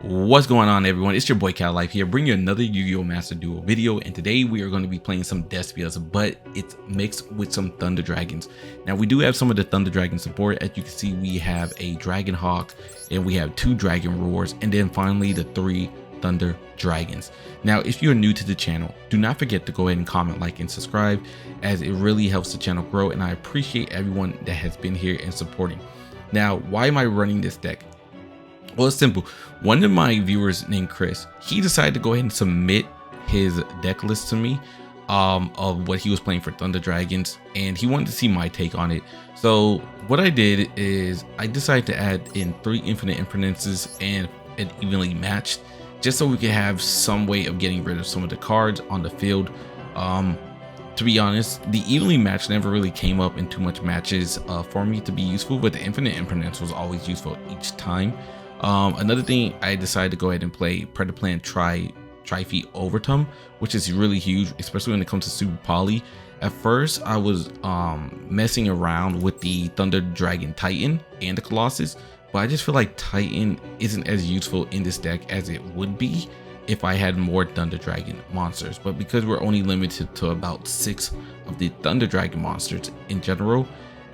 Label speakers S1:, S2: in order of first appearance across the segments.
S1: What's going on, everyone? It's your boy Cal Life here, bringing you another Yu-Gi-Oh! Master Duel video, and today we are going to be playing some Despias, but it's mixed with some Thunder Dragons. Now, we do have some of the Thunder Dragon support. As you can see, we have a Dragon Hawk, and we have 2 Dragon Roars, and then finally the 3 Thunder Dragons. Now, if you're new to the channel, do not forget to go ahead and comment, like, and subscribe, as it really helps the channel grow, and I appreciate everyone that has been here and supporting. Now, why am I running this deck? Well, it's simple. One of my viewers named Chris, he decided to go ahead and submit his deck list to me of what he was playing for Thunder Dragons, and he wanted to see my take on it. So what I did is I decided to add in 3 infinite impermanences and an evenly matched, just so we could have some way of getting rid of some of the cards on the field. To be honest, the evenly matched never really came up in too much matches for me to be useful, but the infinite impermanence was always useful each time. Another thing, I decided to go ahead and play Predaplan Tri-Feet Overtum, which is really huge, especially when it comes to Super Poly. At first, I was messing around with the Thunder Dragon Titan and the Colossus, but I just feel like Titan isn't as useful in this deck as it would be if I had more Thunder Dragon monsters. But because we're only limited to about 6 of the Thunder Dragon monsters in general,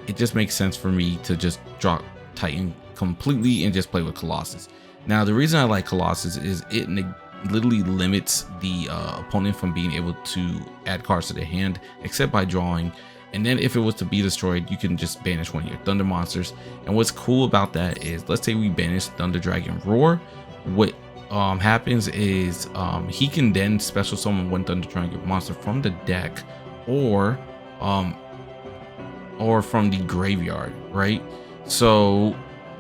S1: it just makes sense for me to just drop Titan completely and just play with Colossus. Now, the reason I like Colossus is it literally limits the opponent from being able to add cards to their hand except by drawing, and then if it was to be destroyed, you can just banish one of your Thunder monsters. And what's cool about that is, let's say we banish Thunder Dragon Roar, what happens is he can then special summon one Thunder Dragon monster from the deck or from the graveyard, right? So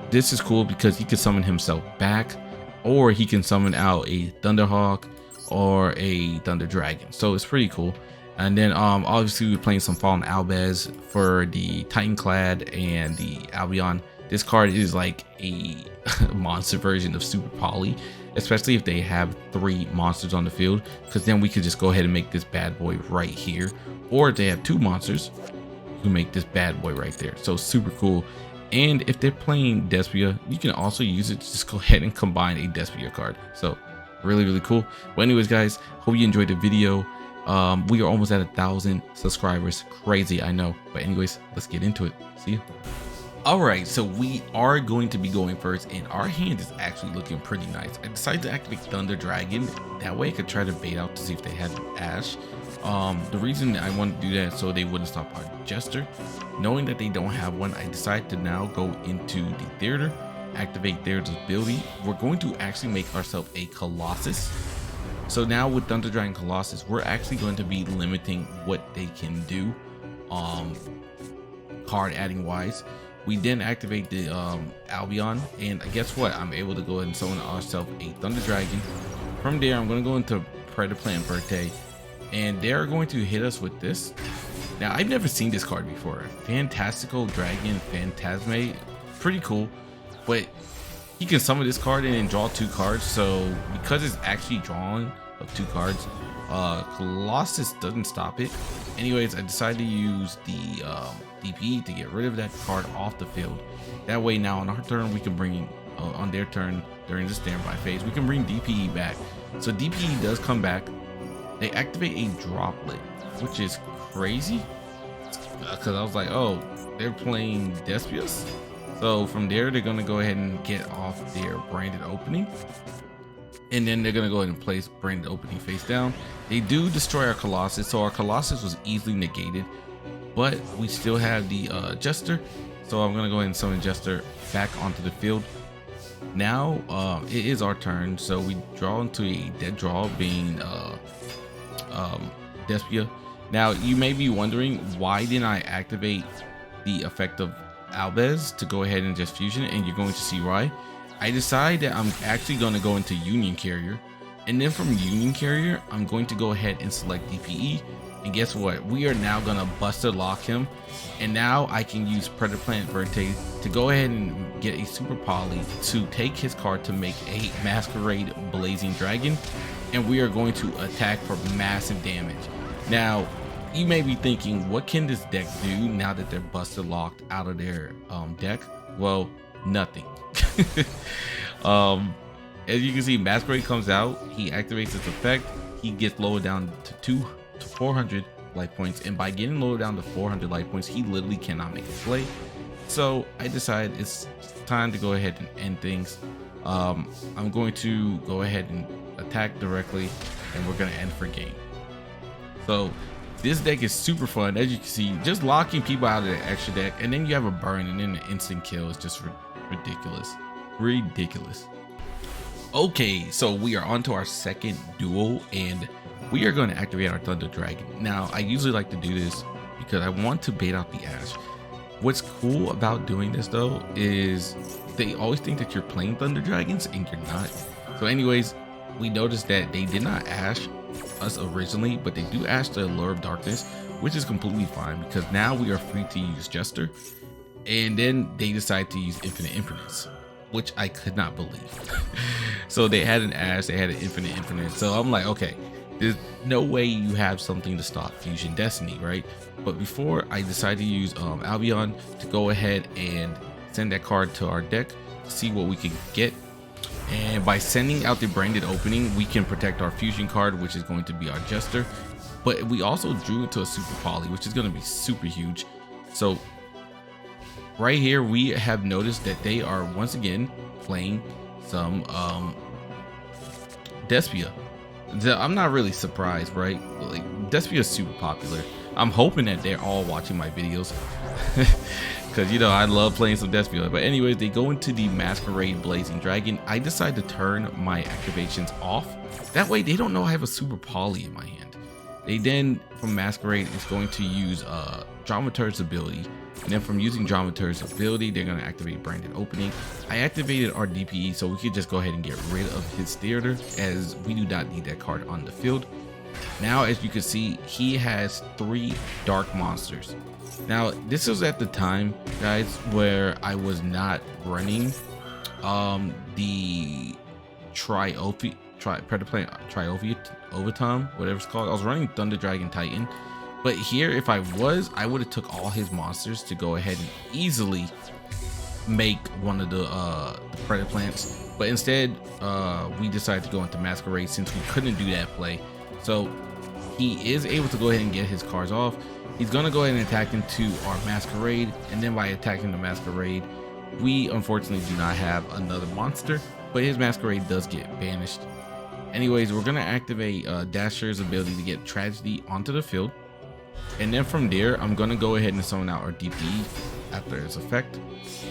S1: this is cool because he can summon himself back, or he can summon out a Thunderhawk or a Thunder Dragon. So it's pretty cool. And then obviously we're playing some Fallen Albaz for the Titanclad and the Albion. This card is like a monster version of Super Poly, especially if they have 3 monsters on the field, because then we could just go ahead and make this bad boy right here. Or if they have 2 monsters, you can make this bad boy right there. So super cool. And if they're playing Despia, you can also use it to just go ahead and combine a Despia card. So really cool. But anyways, guys, hope you enjoyed the video. We are almost at 1,000 subscribers. Crazy, I know. But anyways, let's get into it. See you. Alright, so we are going to be going first, and our hand is actually looking pretty nice. I decided to activate Thunder Dragon. That way I could try to bait out to see if they had an Ash. The reason I wanted to do that so they wouldn't stop our Jester. Knowing that they don't have one, I decided to now go into the theater, activate Theater's ability. We're going to actually make ourselves a Colossus. So now with Thunder Dragon Colossus, we're actually going to be limiting what they can do card adding wise. We then activate the Albion, and guess what? I'm able to go ahead and summon ourselves a Thunder Dragon. From there, I'm going to go into Predaplan Birthday, and they're going to hit us with this. Now, I've never seen this card before. Fantastical Dragon Phantasme, pretty cool, but he can summon this card and then draw 2 cards. So because it's actually drawing of 2 cards, Colossus doesn't stop it. Anyways, I decided to use the DP to get rid of that card off the field. That way now on our turn, we can bring on their turn during the standby phase, we can bring DPE back. So DPE does come back. They activate a Droplet, which is crazy because I was like, oh, they're playing Despias. So from there, they're gonna go ahead and get off their branded opening, and then they're gonna go ahead and place branded opening face down. They do destroy our Colossus, so our Colossus was easily negated, but we still have the Jester. So I'm gonna go ahead and summon Jester back onto the field. Now it is our turn, so we draw into a dead draw, being Despia. Now you may be wondering, why didn't I activate the effect of Albaz to go ahead and just fusion it, and you're going to see why. I decided that I'm actually going to go into Union Carrier, and then from Union Carrier I'm going to go ahead and select DPE, and guess what? We are now going to Buster Lock him, and now I can use Predaplan Verte to go ahead and get a Super Poly to take his card to make a Masquerade Blazing Dragon, and we are going to attack for massive damage. Now you may be thinking, what can this deck do now that they're Buster Locked out of their deck? Well, nothing. As you can see, Masquerade comes out, he activates its effect, he gets lowered down to 400 life points, and by getting lowered down to 400 life points, he literally cannot make a play. So I decided it's time to go ahead and end things. I'm going to go ahead and attack directly, and we're going to end for game. So this deck is super fun. As you can see, just locking people out of the extra deck, and then you have a burn, and then the instant kill is just ridiculous. Okay, so we are on to our second duel, and we are going to activate our Thunder Dragon. Now, I usually like to do this because I want to bait out the Ash. What's cool about doing this though is they always think that you're playing Thunder Dragons and you're not. So anyways, we noticed that they did not Ash us originally, but they do Ash the Allure of Darkness, which is completely fine because now we are free to use Jester. And then they decide to use Infinite Impermanence, which I could not believe. So they had an Ash, they had an Infinite. So I'm like, okay, there's no way you have something to stop Fusion Destiny, right? But before I decided to use Albion to go ahead and send that card to our deck to see what we can get. And by sending out the branded opening, we can protect our fusion card, which is going to be our Jester. But we also drew into a Super Poly, which is going to be super huge. So right here, we have noticed that they are once again playing some Despia. I'm not really surprised, right? Like, Despia is super popular. I'm hoping that they're all watching my videos because, you know, I love playing some Despia. But anyways, they go into the Masquerade Blazing Dragon. I decide to turn my activations off. That way they don't know I have a Super Poly in my hand. They then, from Masquerade, is going to use Dramaturge's ability. And then from using Dramaturge's ability, they're going to activate Branded Opening. I activated our DPE so we could just go ahead and get rid of his theater, as we do not need that card on the field. Now, as you can see, he has 3 dark monsters. Now, this was at the time, guys, where I was not running the Triophium, whatever it's called. I was running Thunder Dragon Titan. But here, if I would have took all his monsters to go ahead and easily make one of the Predator plants. But instead, we decided to go into Masquerade since we couldn't do that play. So he is able to go ahead and get his cards off. He's going to go ahead and attack into our Masquerade. And then by attacking the Masquerade, we unfortunately do not have another monster. But his Masquerade does get banished. Anyways, we're going to activate Dasher's ability to get Tragedy onto the field. And then from there, I'm going to go ahead and summon out our DPE after its effect.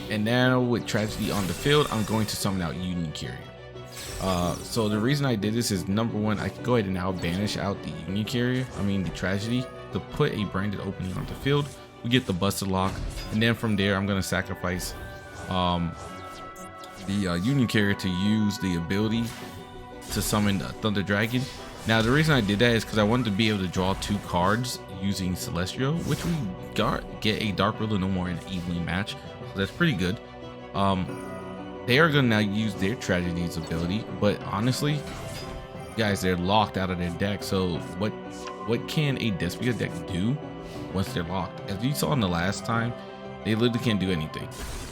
S1: And now with Tragedy on the field, I'm going to summon out Union Carrier. So the reason I did this is, number one, I can go ahead and now banish out the Union Carrier, the Tragedy, to put a branded opening on the field. We get the Busted Lock. And then from there, I'm going to sacrifice the Union Carrier to use the ability to summon the Thunder Dragon. Now, the reason I did that is because I wanted to be able to draw 2 cards using Celestial, which we get a Dark Ruler No More in an evenly match. So that's pretty good. They are going to now use their Tragedy's ability, but honestly, guys, they're locked out of their deck. So what can a Despia deck do once they're locked? As you saw in the last time, they literally can't do anything.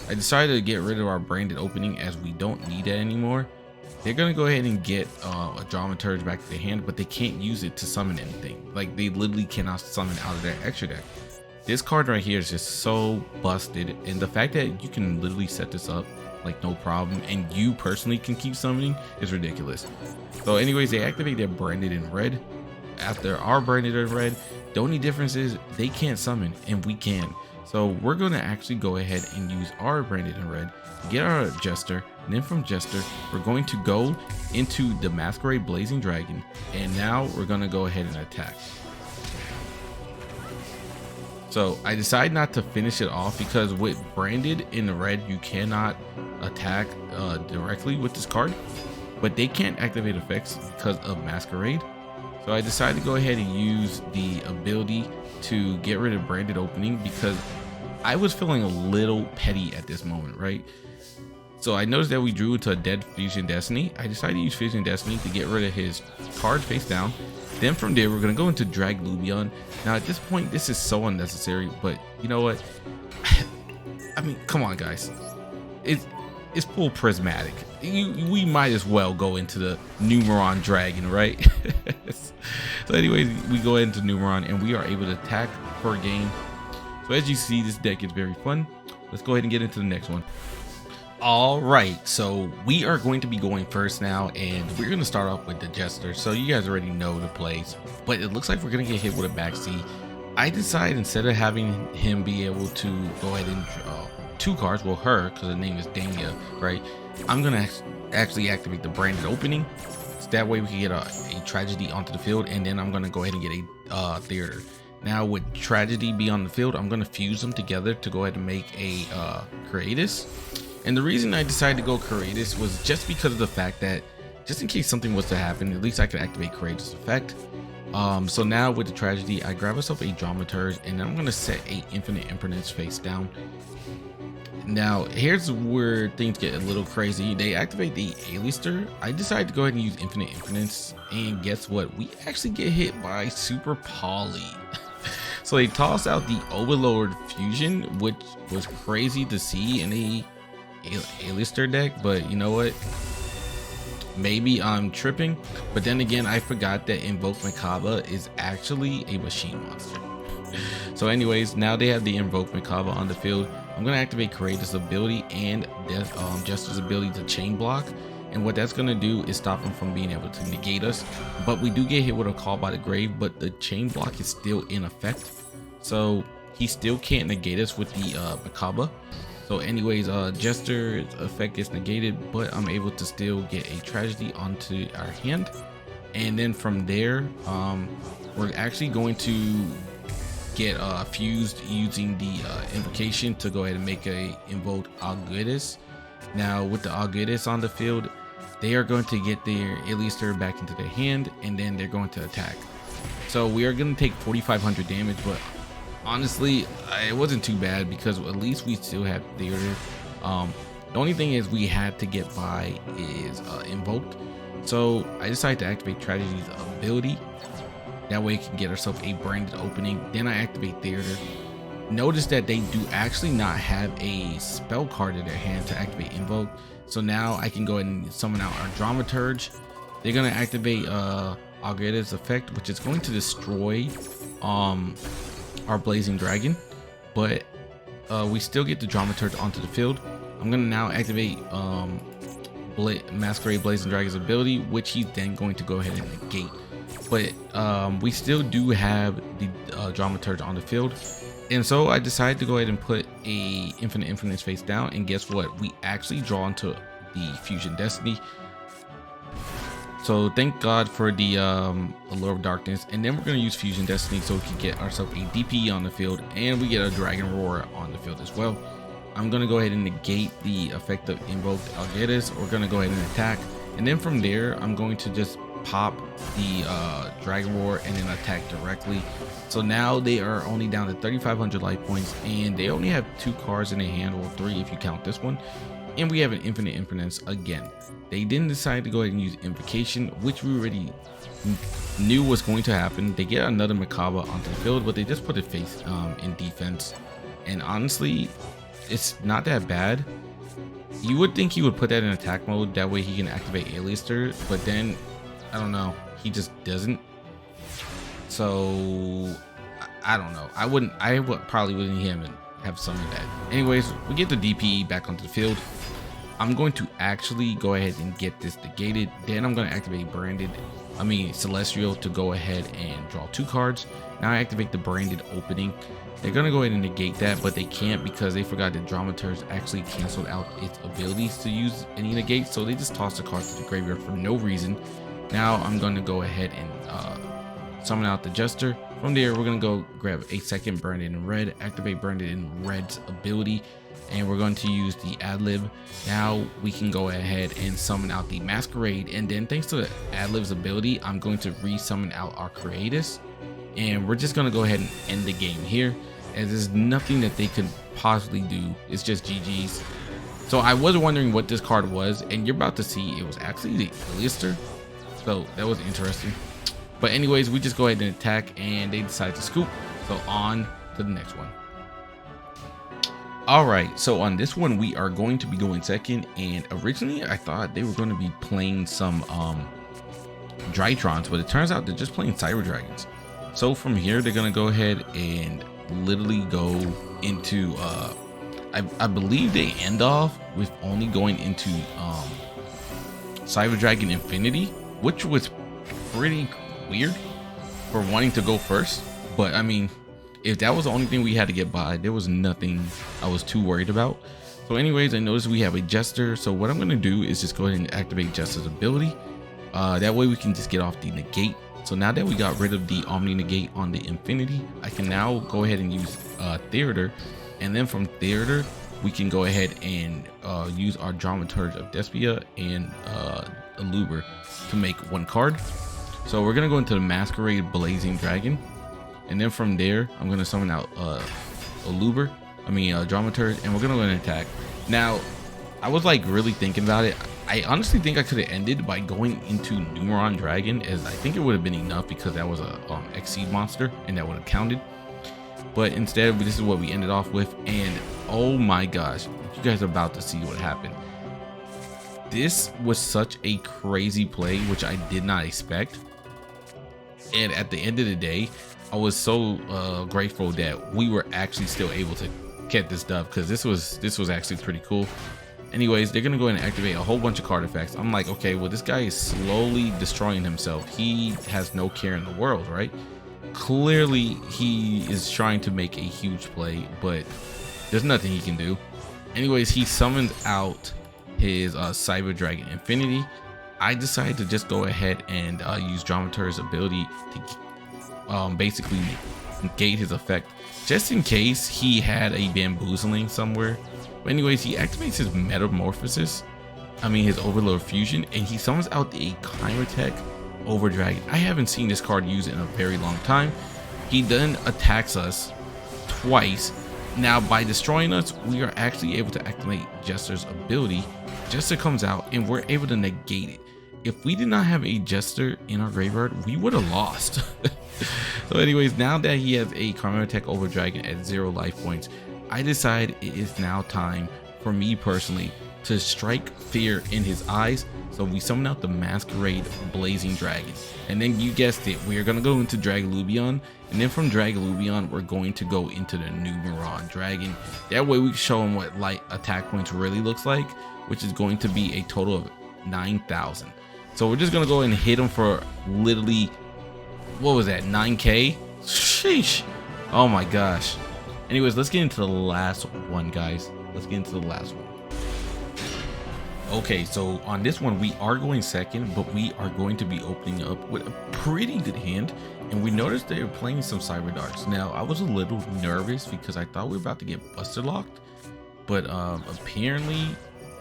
S1: I decided to get rid of our branded opening as we don't need that anymore. They're going to go ahead and get a Dramaturge back to their hand, but they can't use it to summon anything. Like, they literally cannot summon out of their extra deck. This card right here is just so busted, and the fact that you can literally set this up like no problem and you personally can keep summoning is ridiculous. So anyways, they activate their branded in red. After our branded in red, the only difference is they can't summon and we can. So we're going to actually go ahead and use our branded in red to get our Jester. And then from Jester, we're going to go into the Masquerade Blazing Dragon. And now we're going to go ahead and attack. So I decided not to finish it off because with branded in the red, you cannot attack directly with this card. But they can't activate effects because of Masquerade. So I decided to go ahead and use the ability to get rid of branded opening because I was feeling a little petty at this moment, right? So I noticed that we drew into a dead Fusion Destiny. I decided to use Fusion Destiny to get rid of his card face down. Then from there, we're going to go into Drag Lubion. Now at this point, this is so unnecessary, but you know what? I mean, come on, guys. it's full prismatic. We might as well go into the Numeron Dragon, right? So anyways, we go into Numeron and we are able to attack per game. So as you see, this deck is very fun. Let's go ahead and get into the next one. All right, so we are going to be going first now, and we're going to start off with the Jester. So you guys already know the plays, but it looks like we're going to get hit with a backseat. I decided instead of having him be able to go ahead and draw 2 cards, well, her, because her name is Damia, right? I'm going to actually activate the branded opening, so that way we can get a tragedy onto the field, and then I'm going to go ahead and get a theater. Now with tragedy be on the field, I'm going to fuse them together to go ahead and make a Creatus. And the reason I decided to go Creatus was just because of the fact that just in case something was to happen, at least I could activate Creatus effect. So now with the tragedy, I grab myself a Dramaturge, and I'm going to set a Infinite Impermanence face down. Now here's where things get a little crazy. They activate the A-lister. I decided to go ahead and use Infinite Impermanence, and guess what? We actually get hit by Super Poly. So they toss out the Overlord Fusion, which was crazy to see in a A-lister deck, but you know what? Maybe I'm tripping, but then again, I forgot that Invoke Macabre is actually a machine monster. So anyways, now they have the Invoke Macabre on the field. I'm going to activate Creatus ability and Jester's ability to chain block, and what that's going to do is stop him from being able to negate us. But we do get hit with a Call by the Grave, but the chain block is still in effect, so he still can't negate us with the Macabre. So anyways, Jester's effect gets negated, but I'm able to still get a tragedy onto our hand. And then from there, we're actually going to get fused using the invocation to go ahead and make a invoke Augudis. Now with the Augudis on the field, they are going to get their A-lister back into their hand, and then they're going to attack. So we are going to take 4,500 damage, but honestly, it wasn't too bad because at least we still have theater. The only thing is we had to get by is invoked. So I decided to activate Tragedy's ability. That way we can get ourselves a branded opening. Then I activate theater. Notice that they do actually not have a spell card in their hand to activate invoke. So now I can go ahead and summon out our Dramaturge. They're going to activate Augudis effect, which is going to destroy our Blazing Dragon, but we still get the Dramaturge onto the field. I'm gonna now activate Masquerade Blazing Dragon's ability, which he's then going to go ahead and negate. But we still do have the Dramaturge on the field, and so I decided to go ahead and put a Infinite Impermanence face down, and guess what? We actually draw into the Fusion Destiny. So thank God for the Allure of Darkness, and then we're going to use Fusion Destiny so we can get ourselves a DP on the field, and we get a Dragon Roar on the field as well. I'm going to go ahead and negate the effect of Invoked Augudis. We're going to go ahead and attack, and then from there I'm going to just pop the Dragon Roar and then attack directly. So now they are only down to 3,500 life points, and they only have 2 cards in their hand, or 3 if you count this one. And we have an Infinite Impermanence again. They didn't decide to go ahead and use Invocation, which we already knew was going to happen. They get another Macabre onto the field, but they just put it face in defense. And honestly, it's not that bad. You would think he would put that in attack mode, that way he can activate A-lister, but then, I don't know, he just doesn't. So, I don't know. I probably wouldn't even have summoned that. Anyways, we get the DP back onto the field. I'm going to actually go ahead and get this negated. Then I'm going to activate Celestial to go ahead and draw 2 cards. Now I activate the branded opening. They're going to go ahead and negate that, but they can't because they forgot that Dramaturge actually canceled out its abilities to use any negate. So they just tossed the card to the graveyard for no reason. Now I'm going to go ahead and summon out the Jester. From there, we're going to go grab a second Branded in Red, activate Branded in Red's ability, and we're going to use the Adlib. Now we can go ahead and summon out the Masquerade, and then thanks to the Adlib's ability, I'm going to re-summon out our Creatus, and we're just going to go ahead and end the game here, as there's nothing that they could possibly do. It's just GG's. So I was wondering what this card was, and you're about to see it was actually the A-lister, so that was interesting. But anyways, we just go ahead and attack, and they decide to scoop. So on to the next one. All right, so on this one we are going to be going second, and originally I thought they were going to be playing some Drytrons, but it turns out they're just playing Cyber Dragons. So from here they're gonna go ahead and literally go into I believe they end off with only going into Cyber Dragon Infinity, which was pretty weird for wanting to go first. But I mean, if that was the only thing we had to get by, there was nothing I was too worried about. So anyways, I noticed we have a Jester, so what I'm going to do is just go ahead and activate Jester's ability. That way we can just get off the negate. So now that we got rid of the Omni negate on the Infinity, I can now go ahead and use Theater, and then from Theater we can go ahead and use our Dramaturge of Despia and Aluber to make one card. So we're gonna go into the Masquerade Blazing Dragon, and then from there I'm gonna summon out Aluber, Dramaturge, and we're gonna go and attack. Now I was like really thinking about it. I honestly think I could have ended by going into Numeron Dragon, as I think it would have been enough because that was a Exceed monster and that would have counted. But instead, this is what we ended off with, and oh my gosh, you guys are about to see what happened. This was such a crazy play, which I did not expect. And at the end of the day, I was so grateful that we were actually still able to get this dub, because this was actually pretty cool. Anyways, they're gonna go ahead and activate a whole bunch of card effects. I'm like, okay, well, this guy is slowly destroying himself. He has no care in the world, right? Clearly he is trying to make a huge play, but there's nothing he can do. Anyways, he summons out his Cyber Dragon Infinity. I decided to just go ahead and use Dramaturge's ability to basically negate his effect, just in case he had a bamboozling somewhere. But anyways, he activates his Metamorphosis, his Overlord Fusion, and he summons out the Chimeratech Over Dragon. I haven't seen this card used in a very long time. He then attacks us twice. Now by destroying us, we are actually able to activate Jester's ability. Jester comes out and we're able to negate it. If we did not have a Jester in our graveyard, we would have lost. So anyways, now that he has a Chimeratech Over Dragon at 0 life points, I decide it is now time for me personally to strike fear in his eyes. So we summon out the Masquerade Blazing Dragon, and then you guessed it, we are going to go into Dragalubion, and then from Dragalubion we're going to go into the Numeron Dragon. That way we can show him what light attack points really looks like, which is going to be a total of 9,000. So we're just going to go and hit him for literally, what was that, 9k? Sheesh. Oh my gosh. Anyways, let's get into the last one, guys. Let's get into the last one. Okay, so on this one we are going second, but we are going to be opening up with a pretty good hand, and we noticed they were playing some Cyber Darks. Now I was a little nervous because I thought we were about to get Buster Locked, but apparently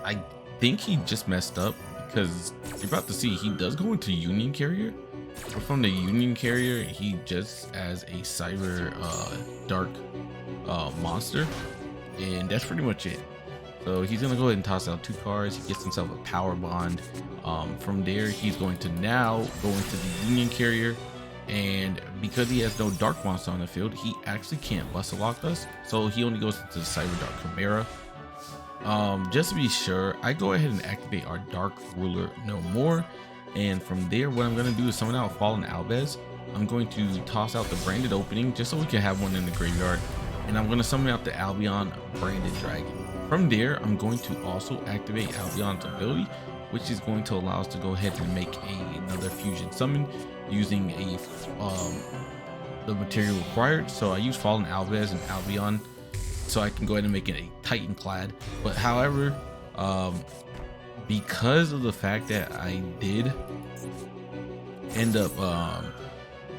S1: I think he just messed up, because you're about to see he does go into Union Carrier, but from the Union Carrier he just as a Cyber Dark monster, and that's pretty much it. So he's gonna go ahead and toss out 2 cards. He gets himself a Power Bond. From there he's going to now go into the Union Carrier, and because he has no Dark monster on the field, he actually can't Buster Lock us, so he only goes into the Cyber Dark Chimera. Just to be sure, I go ahead and activate our Dark Ruler No More, and from there what I'm going to do is summon out Fallen Albez. I'm going to toss out the Branded Opening just so we can have one in the graveyard, and I'm going to summon out the Albion Branded Dragon. From there I'm going to also activate Albion's ability, which is going to allow us to go ahead and make another fusion summon using the material required. So I use Fallen Albez and Albion so I can go ahead and make it a Titan Clad. But however, because of the fact that I did end up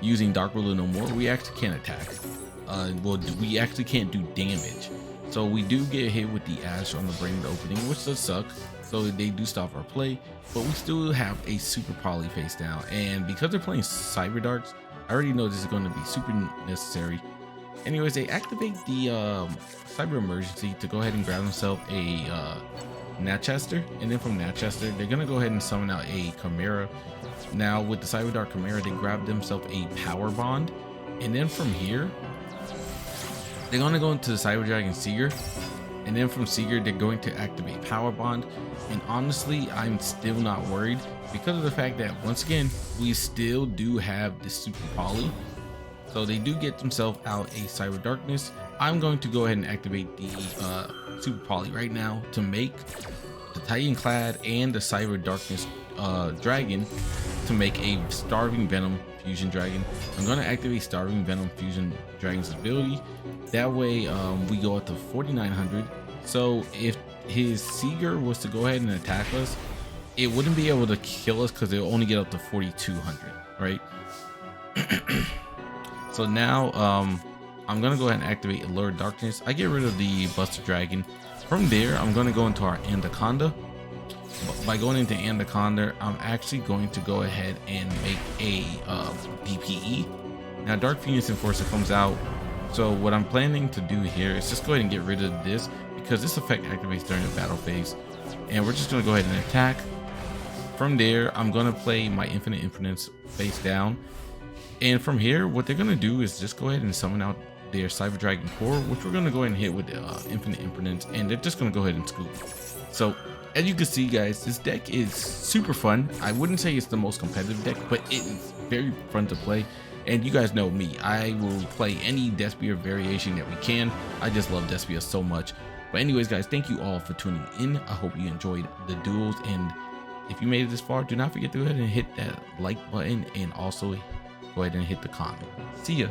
S1: using Dark Ruler No More, we actually can't attack. We actually can't do damage. So we do get hit with the Ash on the Branded Opening, which does suck. So they do stop our play, but we still have a super poly face down. And because they're playing Cyber Darks, I already know this is going to be super necessary. Anyways, they activate the Cyber Emergency to go ahead and grab themselves a Natchester, and then from Natchester they're gonna go ahead and summon out a Chimera. Now with the Cyber Dark Chimera, they grab themselves a Power Bond, and then from here they're gonna go into the Cyber Dragon Seeger, And then from Seeger, they're going to activate Power Bond. And honestly, I'm still not worried because of the fact that once again, we still do have the Super Poly. So they do get themselves out a Cyber Darkness. I'm going to go ahead and activate the Super Poly right now to make the Titan Clad and the Cyber Darkness Dragon to make a Starving Venom Fusion Dragon. I'm going to activate Starving Venom Fusion Dragon's ability. That way we go up to 4900. So if his Seeger was to go ahead and attack us, it wouldn't be able to kill us because it'll only get up to 4200, right? So now I'm gonna go ahead and activate Allure of Darkness. I get rid of the Buster Dragon. From there, I'm gonna go into our Anaconda. By going into Anaconda, I'm actually going to go ahead and make a DPE. Now Dark Phoenix Enforcer comes out. So what I'm planning to do here is just go ahead and get rid of this because this effect activates during the battle phase. And we're just gonna go ahead and attack. From there, I'm gonna play my Infinite Impermanence face down. And from here, what they're gonna do is just go ahead and summon out their Cyber Dragon Core, which we're gonna go ahead and hit with Infinite Impermanence, and they're just gonna go ahead and scoop. So as you can see, guys, this deck is super fun. I wouldn't say it's the most competitive deck, but it is very fun to play. And you guys know me, I will play any Despia variation that we can. I just love Despia so much. But anyways, guys, thank you all for tuning in. I hope you enjoyed the duels, and if you made it this far, do not forget to go ahead and hit that like button and also go ahead and hit the comment. See ya.